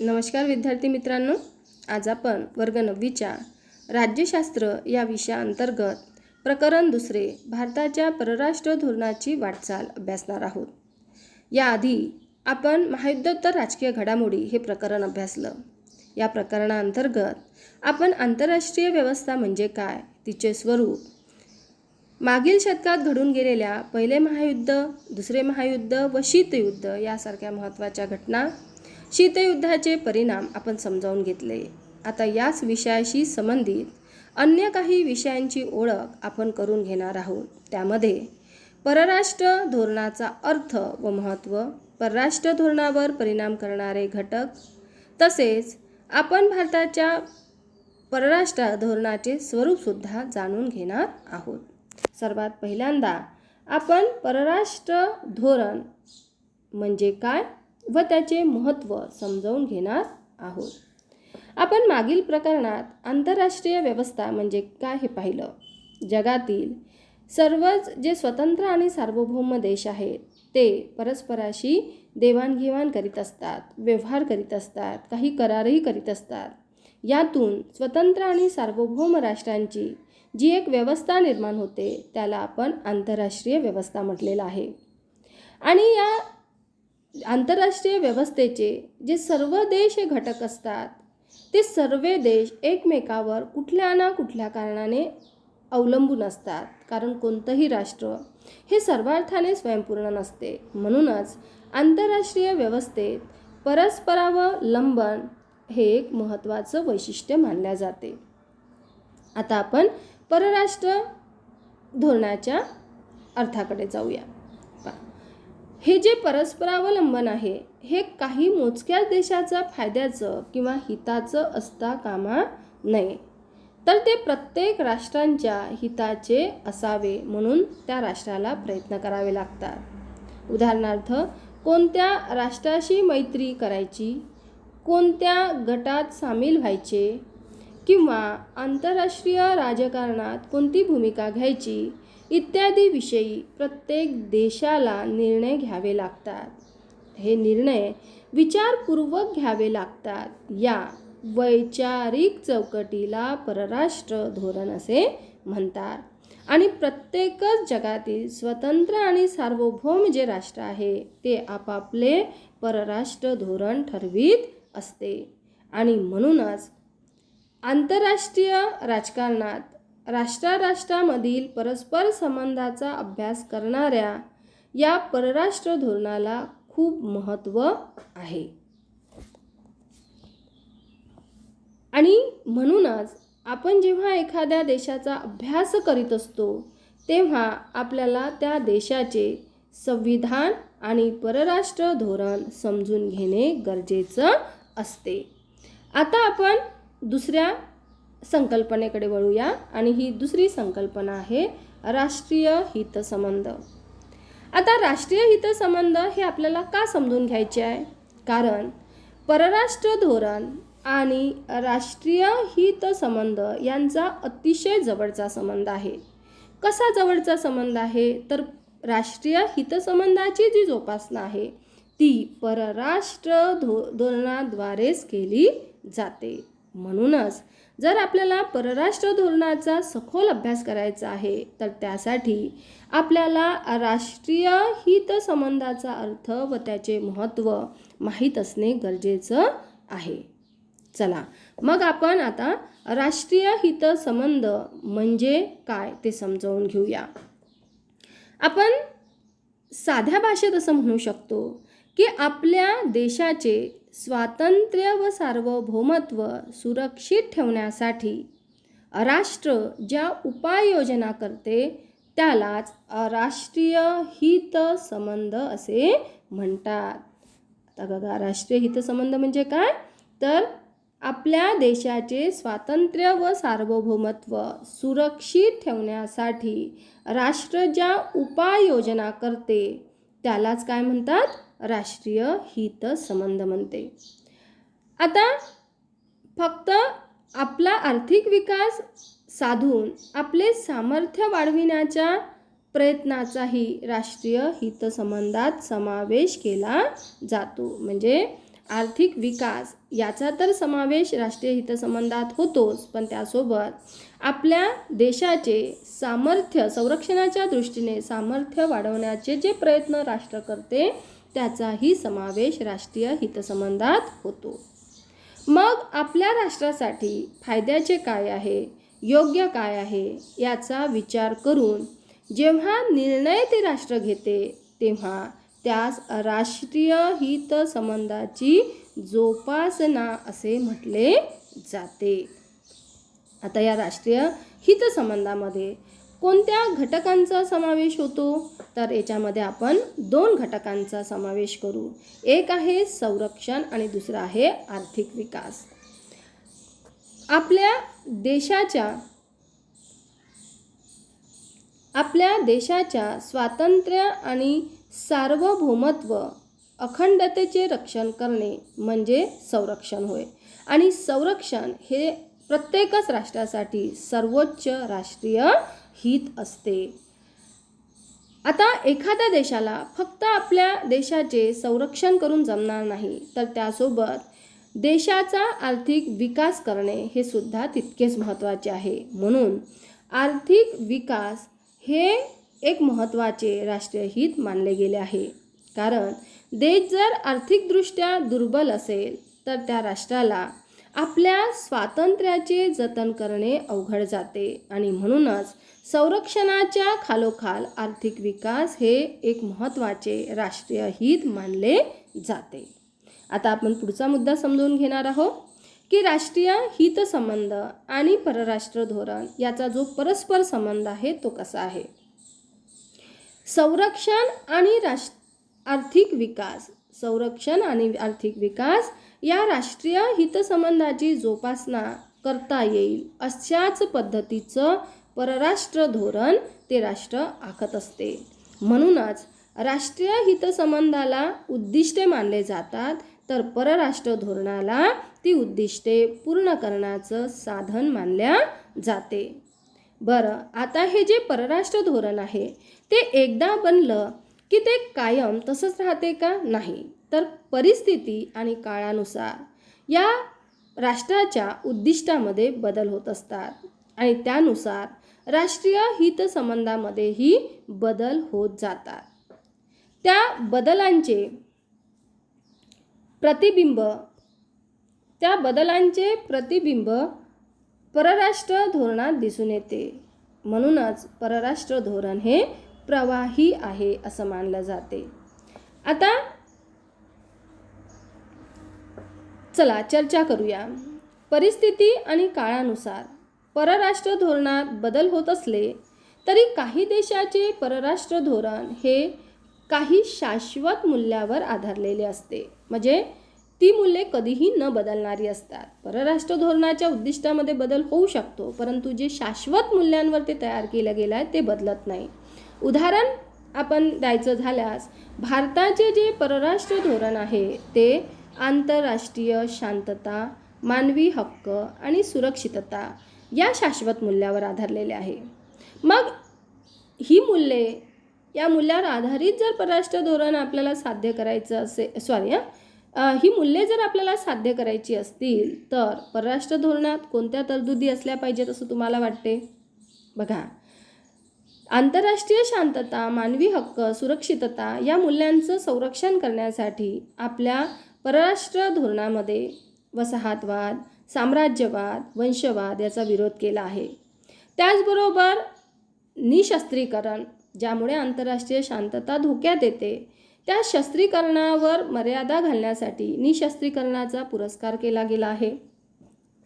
नमस्कार विद्यार्थी मित्रांनो, आज आपण वर्ग 9च्या राज्यशास्त्र या विषयाअंतर्गत प्रकरण 2 भारताच्या परराष्ट्र धोरणाची वाटचाल अभ्यासणार आहोत. याआधी आपण महायुद्धोत्तर राजकीय घडामोडी हे प्रकरण अभ्यासलं. या प्रकरणाअंतर्गत आपण आंतरराष्ट्रीय व्यवस्था म्हणजे काय, तिचे स्वरूप, मागील शतकात घडून गेलेल्या पहिले महायुद्ध, दुसरे महायुद्ध व शीतयुद्ध यासारख्या महत्त्वाच्या घटना, शीतयुद्धाचे परिणाम आपण समजावून घेतले. आता याच विषयाशी संबंधित अन्य काही विषयांची ओळख आपण करून घेणार आहोत. त्यामध्ये परराष्ट्र धोरणाचा अर्थ व महत्त्व, परराष्ट्र धोरणावर परिणाम करणारे घटक, तसेच आपण भारताच्या परराष्ट्र धोरणाचे स्वरूपसुद्धा जाणून घेणार आहोत. सर्वात पहिल्यांदा आपण परराष्ट्र धोरण म्हणजे काय व त्याचे महत्त्व समजावून घेणार आहोत. आपण मागील प्रकरणात आंतरराष्ट्रीय व्यवस्था म्हणजे काय हे पाहिलं. जगातील सर्वच जे स्वतंत्र आणि सार्वभौम देश आहेत ते परस्पराशी देवाणघेवाण करीत असतात, व्यवहार करीत असतात, काही करारही करीत असतात. यातून स्वतंत्र आणि सार्वभौम राष्ट्रांची जी एक व्यवस्था निर्माण होते त्याला आपण आंतरराष्ट्रीय व्यवस्था म्हटलेलं आहे. आणि या आंतरराष्ट्रीय व्यवस्थेचे जे सर्व देश हे घटक असतात ते सर्व देश एकमेकावर कुठल्या ना कुठल्या कारणाने अवलंबून असतात, कारण कोणतंही राष्ट्र हे सर्वार्थाने स्वयंपूर्ण नसते. म्हणूनच आंतरराष्ट्रीय व्यवस्थेत परस्परावलंबन हे एक महत्त्वाचं वैशिष्ट्य मानले जाते. आता आपण परराष्ट्र धोरणाच्या अर्थाकडे जाऊया. हे जे परस्परावलंबन आहे हे काही मोजक्याच देशाचं फायद्याचं किंवा हिताचं असता कामा नये, तर ते प्रत्येक राष्ट्रांच्या हिताचे असावे. म्हणून त्या राष्ट्राला प्रयत्न करावे लागतात. उदाहरणार्थ, कोणत्या राष्ट्राशी मैत्री करायची, कोणत्या गटात सामील व्हायचे किंवा आंतरराष्ट्रीय राजकारणात कोणती भूमिका घ्यायची इत्यादी विषयी प्रत्येक देशाला निर्णय घ्यावे लागतात. हे निर्णय विचारपूर्वक घ्यावे लागतात. या वैचारिक चौकटीला परराष्ट्र धोरण असे म्हणतात. आणि प्रत्येकच जगातील स्वतंत्र आणि सार्वभौम जे राष्ट्र आहे ते आपापले परराष्ट्र धोरण ठरवीत असते. आणि म्हणूनच आंतरराष्ट्रीय राजकारणात राष्ट्रामधील परस्पर संबंधाचा अभ्यास करणाऱ्या या परराष्ट्र धोरणाला खूप महत्त्व आहे. आणि म्हणूनच आपण जेव्हा एखाद्या देशाचा अभ्यास करीत असतो तेव्हा आपल्याला त्या देशाचे संविधान आणि परराष्ट्र धोरण समजून घेणे गरजेचं असते. आता आपण दुसऱ्या संकल्पनेकडे वळूया आणि ही दुसरी संकल्पना आहे राष्ट्रीय हितसंबंध. आता राष्ट्रीय हितसंबंध हे आपल्याला का समजून घ्यायचे आहे, कारण परराष्ट्र धोरण आणि राष्ट्रीय हितसंबंध यांचा अतिशय जवळचा संबंध आहे. कसा जवळचा संबंध आहे, तर राष्ट्रीय हितसंबंधाची जी जोपासना आहे ती परराष्ट्र धोरणाद्वारेच केली जाते. म्हणूनच जर आपल्याला परराष्ट्र धोरणाचा सखोल अभ्यास करायचा आहे तर त्यासाठी आपल्याला राष्ट्रीय हितसंबंधाचा अर्थ व त्याचे महत्त्व माहीत असणे गरजेचं आहे. चला मग आपण आता राष्ट्रीय हितसंबंध म्हणजे काय ते समजावून घेऊया. आपण साध्या भाषेत असं म्हणू शकतो की आपल्या देशाचे स्वातंत्र्य व सार्वभौमत्व सुरक्षित ठेवण्यासाठी राष्ट्र ज्या उपाययोजना करते त्यालाच राष्ट्रीय हितसंबंध असे म्हणतात. आता बघा, राष्ट्रीय हितसंबंध म्हणजे काय, तर आपल्या देशाचे स्वातंत्र्य व सार्वभौमत्व सुरक्षित ठेवण्यासाठी राष्ट्र ज्या उपाययोजना करते त्यालाच काय म्हणतात, राष्ट्रीय हितसंबंध म्हणते. आता फक्त आपला आर्थिक विकास साधून आपले सामर्थ्य वाढविण्याच्या प्रयत्नाचाही राष्ट्रीय हितसंबंधात समावेश केला जातो. म्हणजे आर्थिक विकास याचा तर समावेश राष्ट्रीय हितसंबंधात होतोच, पण त्यासोबत आपल्या देशाचे सामर्थ्य संरक्षणाच्या दृष्टीने सामर्थ्य वाढवण्याचे जे प्रयत्न राष्ट्र करते त्याचाही समावेश राष्ट्रीय हितसंबंधात होतो. मग आपल्या राष्ट्रासाठी फायद्याचे काय आहे, योग्य काय आहे याचा विचार करून जेव्हा निर्णय ते राष्ट्र घेते तेव्हा त्यास राष्ट्रीय हितसंबंधाची जोपासना असे म्हटले जाते. आता या राष्ट्रीय हितसंबंधामध्ये कोणत्या घटकांचा समावेश होतो, तर याच्यामध्ये आपण 2 घटकांचा समावेश करू. एक आहे संरक्षण आणि दुसरा आहे आर्थिक विकास. आपल्या देशाच्या स्वातंत्र्य आणि सार्वभौमत्व अखंडतेचे रक्षण करणे म्हणजे संरक्षण होय. आणि संरक्षण हे प्रत्येकच राष्ट्रासाठी सर्वोच्च राष्ट्रीय हित असते. आता एखाद्या देशाला फक्त आपल्या देशाचे संरक्षण करून जमणार नाही, तर त्यासोबत देशाचा आर्थिक विकास करणे हे सुद्धा तितकेच महत्त्वाचे आहे. म्हणून आर्थिक विकास हे एक महत्त्वाचे राष्ट्रीय हित मानले गेले आहे. कारण देश जर आर्थिकदृष्ट्या दुर्बल असेल तर त्या राष्ट्राला आपल्या स्वातंत्र्याचे जतन करणे अवघड जाते आणि म्हणूनच संरक्षणाच्या खालोखाल आर्थिक विकास हे एक महत्त्वाचे राष्ट्रीय हित मानले जाते. आता आपण पुढचा मुद्दा समजून घेणार आहोत की राष्ट्रीय हितसंबंध आणि परराष्ट्र धोरण याचा जो परस्पर संबंध आहे तो कसा आहे. संरक्षण आणि आर्थिक विकास या राष्ट्रीय हितसंबंधाची जोपासना करता येईल अशाच पद्धतीचं परराष्ट्र धोरण ते राष्ट्र आखत असते. म्हणूनच राष्ट्रीय हितसंबंधाला उद्दिष्टे मानले जातात, तर परराष्ट्र धोरणाला ती उद्दिष्टे पूर्ण करण्याचं साधन मानल्या जाते. बरं, आता हे जे परराष्ट्र धोरण आहे ते एकदा बनलं की ते कायम तसंच राहते का? नाही. तर परिस्थिती आणि काळानुसार या राष्ट्राच्या उद्दिष्टामध्ये बदल होत असतात आणि त्यानुसार राष्ट्रीय हितसंबंधामध्येही बदल होत जातात. त्या बदलांचे प्रतिबिंब परराष्ट्र धोरणात दिसून येते. म्हणूनच परराष्ट्र धोरण हे प्रवाही आहे असं मानलं जाते. आता चला चर्चा करूया. परिस्थिती आणि काळानुसार परराष्ट्र धोरणात बदल होत असले तरी काही देशाचे परराष्ट्र धोरण हे काही शाश्वत मूल्यावर आधारलेले असते. म्हणजे ती मूल्ये कधीही न बदलणारी असतात. परराष्ट्र धोरणाच्या उद्दिष्टामध्ये बदल होऊ शकतो, परंतु जे शाश्वत मूल्यांवर ते तयार केलं गेलं आहे ते बदलत नाही. उदाहरण आपण द्यायचं झाल्यास भारताचे जे परराष्ट्र धोरण आहे ते आंतरराष्ट्रीय शांतता, मानवी हक्क आणि सुरक्षितता या शाश्वत मूल्यावर आधारलेले आहे. मग ही मूल्ये या मूल्यावर आधारित जर परराष्ट्र धोरण आपल्याला साध्य करायचं ही मूल्ये जर आपल्याला साध्य करायची असतील तर परराष्ट्र धोरणात कोणत्या तरतुदी असल्या पाहिजेत असं तुम्हाला वाटते? बघा, आंतरराष्ट्रीय शांतता, मानवी हक्क, सुरक्षितता या मूल्यांचं संरक्षण करण्यासाठी आपल्या परराष्ट्र धोरणामध्ये वसाहतवाद, साम्राज्यवाद, वंशवाद याचा विरोध केला आहे. त्याचबरोबर निशस्त्रीकरण, ज्यामुळे आंतरराष्ट्रीय शांतता धोक्यात येते, त्या शस्त्रीकरणावर मर्यादा घालण्यासाठी निशस्त्रीकरणाचा पुरस्कार केला गेला आहे.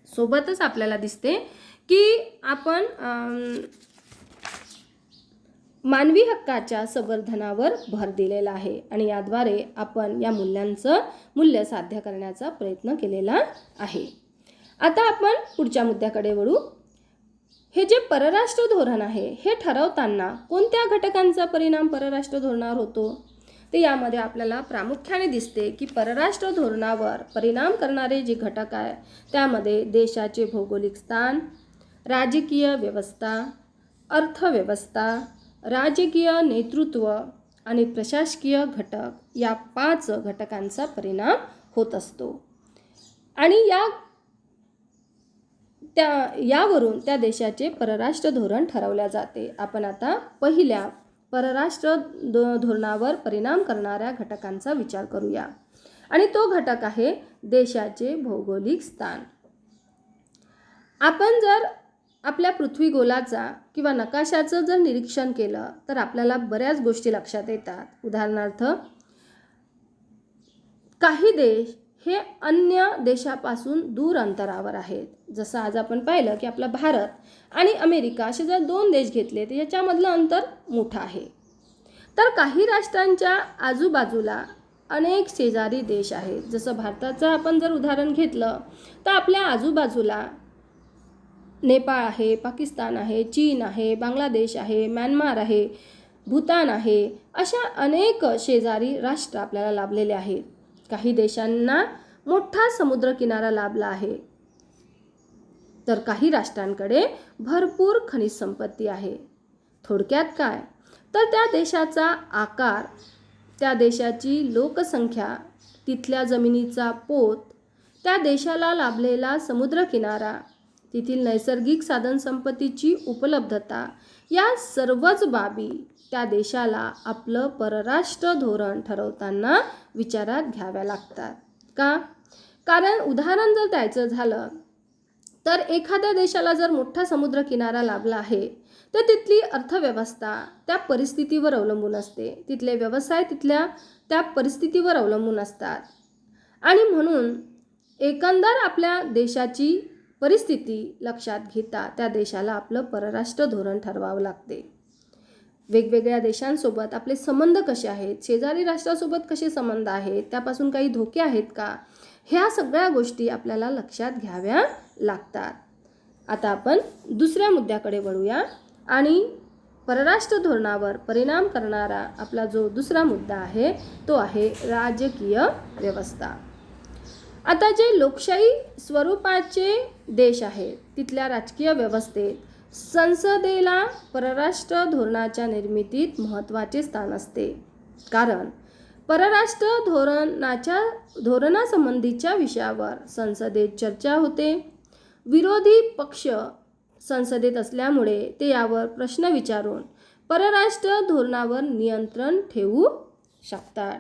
सोबतच आपल्याला दिसते की आपण मानवी हक्काच्या संवर्धनावर भर दिलेला आहे आणि याद्वारे आपण या मूल्यांचं मूल्य साध्य करण्याचा प्रयत्न केलेला आहे. आता आपण पुढच्या मुद्द्याकडे वळू. हे जे परराष्ट्र धोरण आहे हे ठरवताना कोणत्या घटकांचा परिणाम परराष्ट्र धोरणावर होतो? ते यामध्ये आपल्याला प्रामुख्याने दिसते की परराष्ट्र धोरणावर परिणाम करणारे जे घटक आहे त्यामध्ये देशाचे भौगोलिक स्थान, राजकीय व्यवस्था, अर्थव्यवस्था, राजकीय नेतृत्व आणि प्रशासकीय घटक या 5 घटकांचा परिणाम होत असतो आणि यावरून त्या देशाचे परराष्ट्र धोरण ठरवले जाते. आपण आता पहिल्या परराष्ट्र धोरणावर परिणाम करणाऱ्या घटकांचा विचार करूया आणि तो घटक आहे देशाचे भौगोलिक स्थान. आपण जर आपल्या पृथ्वीगोलाचा किंवा नकाशाचं जर निरीक्षण केलं तर आपल्याला बऱ्याच गोष्टी लक्षात येतात. उदाहरणार्थ, काही देश हे अन्य देशापासून दूर अंतरावर आहेत. जसं आज आपण पाहिलं की आपला भारत आणि अमेरिका असे जर दोन देश घेतले तर याच्यामधलं अंतर मोठं आहे. तर काही राष्ट्रांच्या आजूबाजूला अनेक शेजारी देश आहेत. जसं भारताचं आपण जर उदाहरण घेतलं तर आपल्या आजूबाजूला नेपाळ आहे, पाकिस्तान आहे, चीन आहे, बांगलादेश आहे, म्यानमार आहे, भूतान आहे, अशा अनेक शेजारी राष्ट्र आपल्याला लाभलेले आहेत. काही देशांना मोठा समुद्रकिनारा लाभला आहे, तर काही राष्ट्रांकडे भरपूर खनिज संपत्ती आहे. थोडक्यात काय, तर त्या देशाचा आकार, त्या देशाची लोकसंख्या, तिथल्या जमिनीचा पोत, त्या देशाला लाभलेला समुद्रकिनारा, तेथील नैसर्गिक साधनसंपत्तीची उपलब्धता, या सर्वच बाबी त्या देशाला आपलं परराष्ट्र धोरण ठरवताना विचारात घ्याव्या लागतात. का? कारण उदाहरण जर द्यायचं झालं तर एखाद्या देशाला जर मोठा समुद्रकिनारा लाभला आहे तर तिथली अर्थव्यवस्था त्या परिस्थितीवर अवलंबून असते. तिथले व्यवसाय तिथल्या त्या परिस्थितीवर अवलंबून असतात आणि म्हणून एकंदर आपल्या देशाची परिस्थिती लक्षात घेता त्या देशाला आपलं परराष्ट्र धोरण ठरवावं लागते. वेगवेगळ्या देशांसोबत आपले संबंध कसे आहेत, शेजारी राष्ट्रासोबत कसे संबंध आहेत, त्यापासून काही धोके आहेत का, ह्या सगळ्या गोष्टी आपल्याला लक्षात घ्याव्या लागतात. आता आपण दुसऱ्या मुद्द्याकडे वळूया आणि परराष्ट्र धोरणावर परिणाम करणारा आपला जो दुसरा मुद्दा आहे तो आहे राजकीय व्यवस्था. आता जे लोकशाही स्वरूपाचे देश आहेत तिथल्या राजकीय व्यवस्थेत संसदेला परराष्ट्र धोरणाच्या निर्मितीत महत्त्वाचे स्थान असते. कारण परराष्ट्र धोरणासंबंधीच्या विषयावर संसदेत चर्चा होते. विरोधी पक्ष संसदेत असल्यामुळे ते यावर प्रश्न विचारून परराष्ट्र धोरणावर नियंत्रण ठेवू शकतात.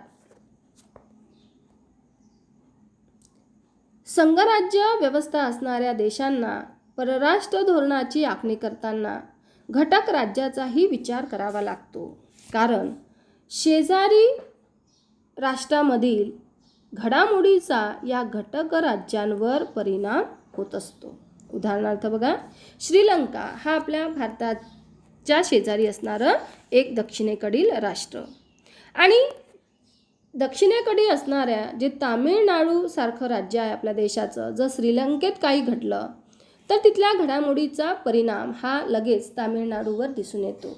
संघराज्य व्यवस्था असणाऱ्या देशांना परराष्ट्र धोरणाची आखणी करताना घटक राज्याचाही विचार करावा लागतो. कारण शेजारी राष्ट्रामधील घडामोडीचा या घटक राज्यांवर परिणाम होत असतो. उदाहरणार्थ बघा, श्रीलंका हा आपल्या भारताच्या शेजारी असणारं एक दक्षिणेकडील राष्ट्र आणि दक्षिणेकडे असणाऱ्या जे तामिळनाडू सारखं राज्य आहे आपल्या देशाचं, जर श्रीलंकेत काही घडलं तर तिथल्या घडामोडीचा परिणाम हा लगेच तामिळनाडूवर दिसून येतो.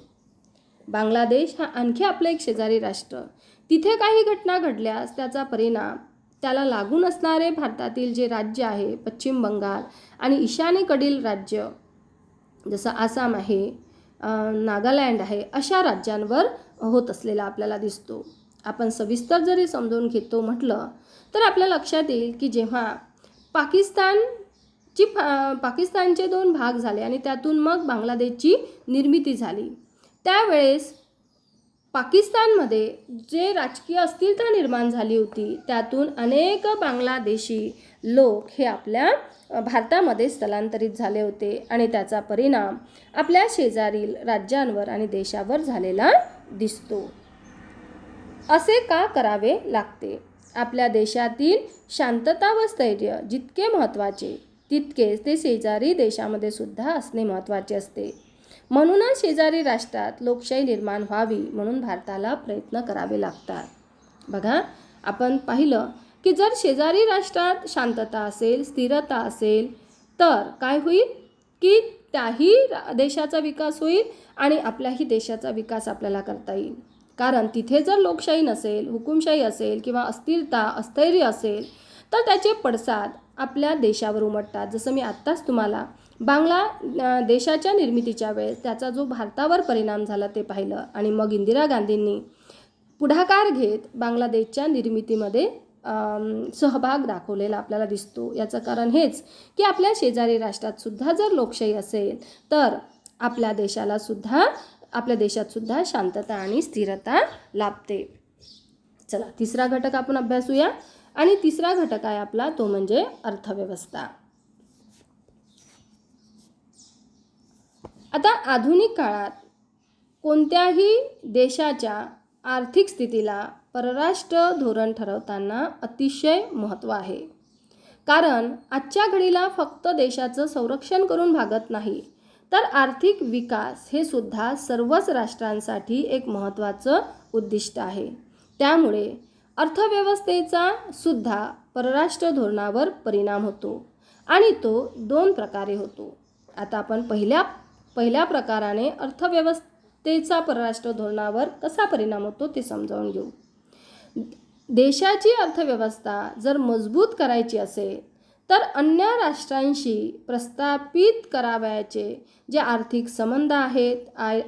बांगलादेश हा आणखी आपलं एक शेजारी राष्ट्र, तिथे काही घटना घडल्यास त्याचा परिणाम त्याला लागून असणारे भारतातील जे राज्य आहे, पश्चिम बंगाल आणि ईशान्येकडील राज्य जसं आसाम आहे, नागालँड आहे, अशा राज्यांवर होत असलेला आपल्याला दिसतो. आपण सविस्तर जरी समजून घेतो म्हटलं तर आपल्या लक्षात येईल की जेव्हा पाकिस्तानचे 2 भाग झाले आणि त्यातून मग बांगलादेशची निर्मिती झाली, त्यावेळेस पाकिस्तानमध्ये जे राजकीय अस्थिरता निर्माण झाली होती त्यातून अनेक बांगलादेशी लोक हे आपल्या भारतामध्ये स्थलांतरित झाले होते आणि त्याचा परिणाम आपल्या शेजारील राज्यांवर आणि देशावर झालेला दिसतो. असे का करावे लागते? आपल्या देशातील शांतता व स्थैर्य जितके महत्त्वाचे तितकेच ते शेजारी देशामध्ये सुद्धा असणे महत्त्वाचे असते. म्हणूनच शेजारी राष्ट्रात लोकशाही निर्माण व्हावी म्हणून भारताला प्रयत्न करावे लागतात. बघा, आपण पाहिलं की जर शेजारी राष्ट्रात शांतता असेल, स्थिरता असेल तर काय होईल की त्याही देशाचा विकास होईल आणि आपल्याही देशाचा विकास आपल्याला करता येईल. कारण तिथे जर लोकशाही नसेल, हुकुमशाही असेल किंवा अस्थिरता, स्थैर्य असेल तर त्याचे पडसाद आपल्या देशावर उमटतात. जसं मी आत्ताच तुम्हाला देशाच्या निर्मितीच्या वेळेस त्याचा जो भारतावर परिणाम झाला ते पाहिलं आणि मग इंदिरा गांधींनी पुढाकार घेत बांगलादेशच्या निर्मितीमध्ये सहभाग दाखवलेला आपल्याला दिसतो. याचं कारण हेच की आपल्या शेजारी राष्ट्रात सुद्धा जर लोकशाही असेल तर आपल्या देशात सुद्धा शांतता आणि स्थिरता लाभते. चला, तिसरा घटक आपण अभ्यासूया. आणि तिसरा घटक आहे आपला तो म्हणजे अर्थव्यवस्था. आता आधुनिक काळात कोणत्याही देशाच्या आर्थिक स्थितीला परराष्ट्र धोरण ठरवताना अतिशय महत्त्व आहे. कारण आजच्या घडीला फक्त देशाचं संरक्षण करून भागत नाही, तर आर्थिक विकास हे सुद्धा सर्वच राष्ट्रांसाठी एक महत्त्वाचं उद्दिष्ट आहे. त्यामुळे अर्थव्यवस्थेचा सुद्धा परराष्ट्र धोरणावर परिणाम होतो आणि तो 2 प्रकारे होतो. आता आपण पहिल्या प्रकाराने अर्थव्यवस्थेचा परराष्ट्र धोरणावर कसा परिणाम होतो ते समजावून घेऊ. देशाची अर्थव्यवस्था जर मजबूत करायची असेल तर अन्य राष्ट्रांशी प्रस्थापित करावयाचे जे आर्थिक संबंध आहेत,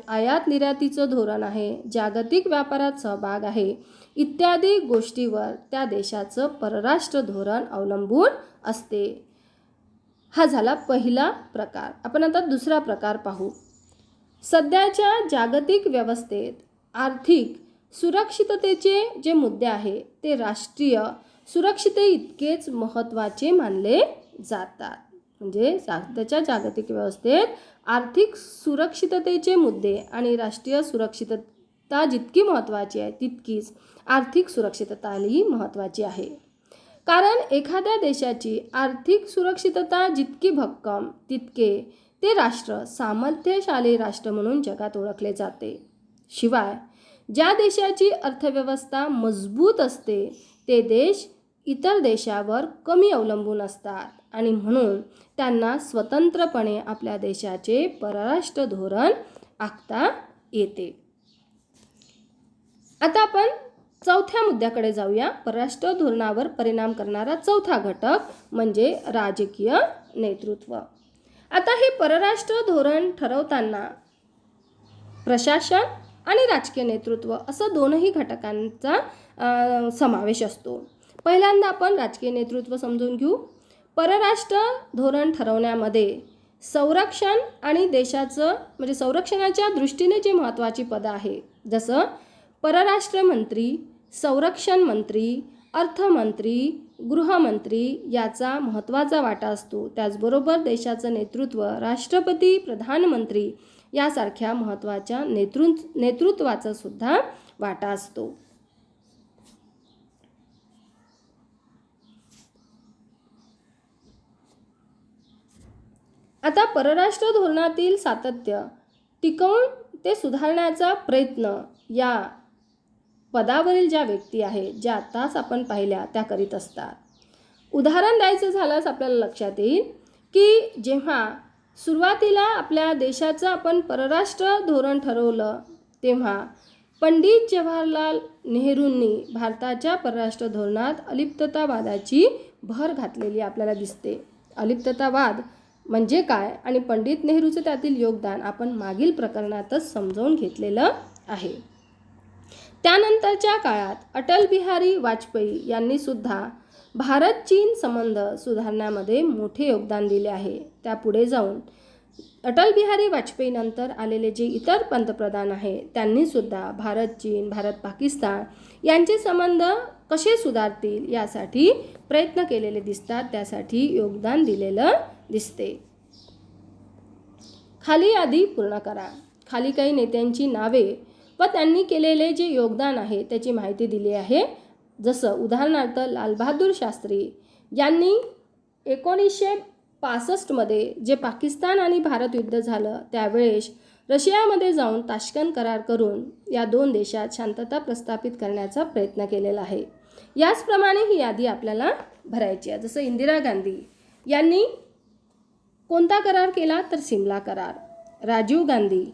आयात निर्यातीचं धोरण आहे, जागतिक व्यापारात सहभाग आहे, इत्यादी गोष्टीवर त्या देशाचं परराष्ट्र धोरण अवलंबून असते. हा झाला पहिला प्रकार. आपण आता दुसरा प्रकार पाहू. सध्याच्या जागतिक व्यवस्थेत आर्थिक सुरक्षिततेचे जे मुद्दे आहे ते राष्ट्रीय सुरक्षिते इतकेच महत्त्वाचे मानले जातात. म्हणजे सध्याच्या जागतिक व्यवस्थेत आर्थिक सुरक्षिततेचे मुद्दे आणि राष्ट्रीय सुरक्षितता जितकी महत्त्वाची आहे तितकीच आर्थिक सुरक्षितताही महत्त्वाची आहे. कारण एखाद्या देशाची आर्थिक सुरक्षितता जितकी भक्कम तितके ते राष्ट्र सामर्थ्यशाली राष्ट्र म्हणून जगात ओळखले जाते. शिवाय ज्या देशाची अर्थव्यवस्था मजबूत असते ते देश इतर देशावर कमी अवलंबून असतात आणि म्हणून त्यांना स्वतंत्रपणे आपल्या देशाचे परराष्ट्र धोरण आखता येते. आता आपण चौथ्या मुद्द्याकडे जाऊया. परराष्ट्र धोरणावर परिणाम करणारा चौथा घटक म्हणजे राजकीय नेतृत्व. आता हे परराष्ट्र धोरण ठरवताना प्रशासन आणि राजकीय नेतृत्व असं 2ही घटकांचा समावेश असतो. पहिल्यांदा आपण राजकीय नेतृत्व समजून घेऊ. परराष्ट्र धोरण ठरवण्यामध्ये संरक्षण आणि देशाचं म्हणजे संरक्षणाच्या दृष्टीने जे महत्त्वाची पदं आहे जसं परराष्ट्र मंत्री, संरक्षण मंत्री, अर्थमंत्री, गृहमंत्री याचा महत्त्वाचा वाटा असतो. त्याचबरोबर देशाचं नेतृत्व राष्ट्रपती, प्रधानमंत्री यासारख्या महत्त्वाच्या नेतृत्वाचा सुद्धा वाटा असतो. आता परराष्ट्र धोरणातील सातत्य टिकवून ते सुधारण्याचा प्रयत्न या पदावरील ज्या व्यक्ती आहेत ज्या आताच आपण पाहिल्या त्या करीत असतात. उदाहरण द्यायचं झाल्यास आपल्याला लक्षात येईल की जेव्हा सुरुवातीला आपल्या देशाचं आपण परराष्ट्र धोरण ठरवलं तेव्हा पंडित जवाहरलाल नेहरूंनी भारताच्या परराष्ट्र धोरणात अलिप्ततावादाची भर घातलेली आपल्याला दिसते. अलिप्ततावाद म्हणजे काय आणि पंडित नेहरूचं त्यातील योगदान आपण मागील प्रकरणातच समजावून घेतलेलं आहे. त्यानंतरच्या काळात अटल बिहारी वाजपेयी यांनी सुद्धा भारत चीन संबंध सुधारण्यामध्ये मोठे योगदान दिले आहे. त्यापुढे जाऊन अटल बिहारी वाजपेयी नंतर आलेले जे इतर पंतप्रधान आहेत त्यांनी सुद्धा भारत चीन, भारत पाकिस्तान यांचे संबंध कसे सुधारतील यासाठी प्रयत्न केलेले दिसतात, त्यासाठी योगदान दिलेलं दिसते. खाली यादी पूर्ण करा. खाली काही नेत्यांची नावे व त्यांनी केलेले जे योगदान आहे त्याची माहिती दिली आहे. जसं उदाहरणार्थ लालबहादूर शास्त्री यांनी 1965 मध्ये जे पाकिस्तान आणि भारत युद्ध झालं त्यावेळेस रशियामध्ये जाऊन ताश्कंद करार करून या 2 देशात शांतता प्रस्थापित करण्याचा प्रयत्न केलेला आहे. याचप्रमाणे ही यादी आपल्याला भरायची आहे. जसं इंदिरा गांधी यांनी कोणता करार केला तर सिमला करार. राजीव गांधी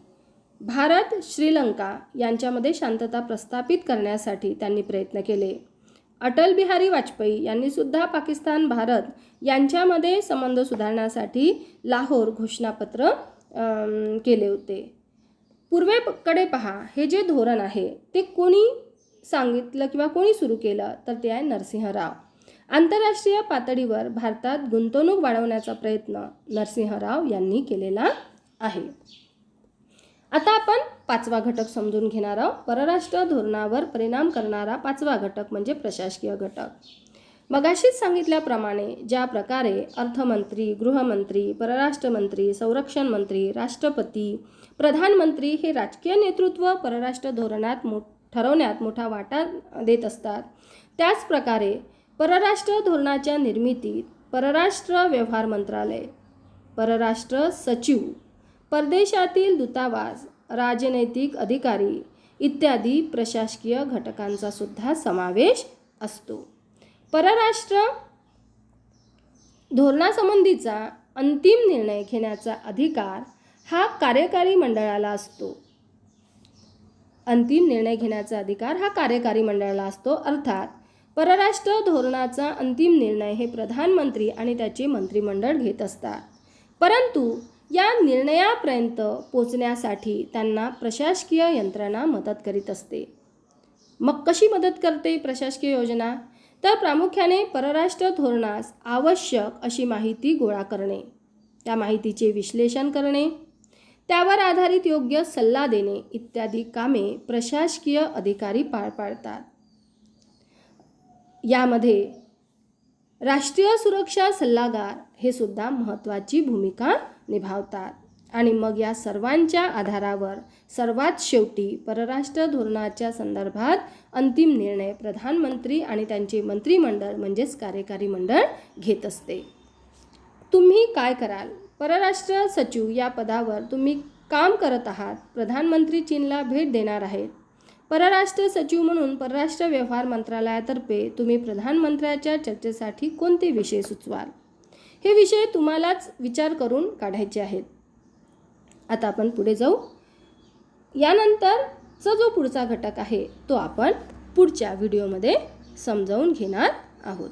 भारत श्रीलंका यांच्यामध्ये शांतता प्रस्थापित करण्यासाठी त्यांनी प्रयत्न केले. अटल बिहारी वाजपेयी यांनी सुद्धा पाकिस्तान भारत यांच्यामध्ये संबंध सुधारण्यासाठी लाहोर घोषणापत्र केले होते. पूर्वेकडे पहा, हे जे धोरण आहे ते कोणी सांगितलं किंवा कोणी सुरू केलं तर ते आहे नरसिंह राव. आंतरराष्ट्रीय पातळीवर भारतात गुंतवणूक वाढवण्याचा प्रयत्न नरसिंह राव यांनी केलेला आहे. आता आपण 5वा घटक समजून घेणार आहोत. परराष्ट्र धोरणावर परिणाम करणारा 5वा घटक म्हणजे प्रशासकीय घटक. मगाशीच सांगितल्याप्रमाणे ज्या प्रकारे अर्थमंत्री, गृहमंत्री, परराष्ट्र मंत्री, संरक्षण मंत्री, राष्ट्रपती, प्रधानमंत्री हे राजकीय नेतृत्व परराष्ट्र धोरणात ठरवण्यात मोठा वाटा देत असतात, त्याच प्रकारे परराष्ट्र धोरणाच्या निर्मितीत परराष्ट्र व्यवहार मंत्रालय, परराष्ट्र सचिव, परदेशातील दूतावास, राजनैतिक अधिकारी इत्यादी प्रशासकीय घटकांचा सुद्धा समावेश असतो. परराष्ट्र धोरणासंबंधीचा अंतिम निर्णय घेण्याचा अधिकार हा कार्यकारी मंडळाला असतो. अंतिम निर्णय घेण्याचा अधिकार हा कार्यकारी मंडळाला असतो. अर्थात परराष्ट्र धोरणाचा अंतिम निर्णय हे प्रधानमंत्री आणि त्याचे मंत्रिमंडळ घेत असतात, परंतु या निर्णयापर्यंत पोचण्यासाठी त्यांना प्रशासकीय यंत्रणा मदत करीत असते. मग कशी मदत करते प्रशासकीय योजना? तर प्रामुख्याने परराष्ट्र धोरणास आवश्यक अशी माहिती गोळा करणे, त्या माहितीचे विश्लेषण करणे, त्यावर आधारित योग्य सल्ला देणे इत्यादी कामे प्रशासकीय अधिकारी पार पाडतात. यामध्ये राष्ट्रीय सुरक्षा सल्लागार हे सुद्धा महत्त्वाची भूमिका निभावतात. आणि मग या सर्वांच्या आधारावर सर्वात शेवटी परराष्ट्र धोरणाच्या संदर्भात अंतिम निर्णय प्रधानमंत्री आणि त्यांचे मंत्रिमंडळ म्हणजेच कार्यकारी मंडळ घेत असते. तुम्ही काय कराल? परराष्ट्र सचिव या पदावर तुम्ही काम करत आहात. प्रधानमंत्री चीनला भेट देणार आहेत. परराष्ट्र सचिव म्हणून परराष्ट्र व्यवहार मंत्रालयातर्फे तुम्ही प्रधानमंत्र्याच्या चर्चेसाठी कोणते विषय सुचवाल? हे विषय तुम्हालाच विचार करून काढायचे आहेत. आता आपण पुढे जाऊ. यानंतरचा जो पुढचा घटक आहे तो आपण पुढच्या व्हिडिओमध्ये समजावून घेणार आहोत.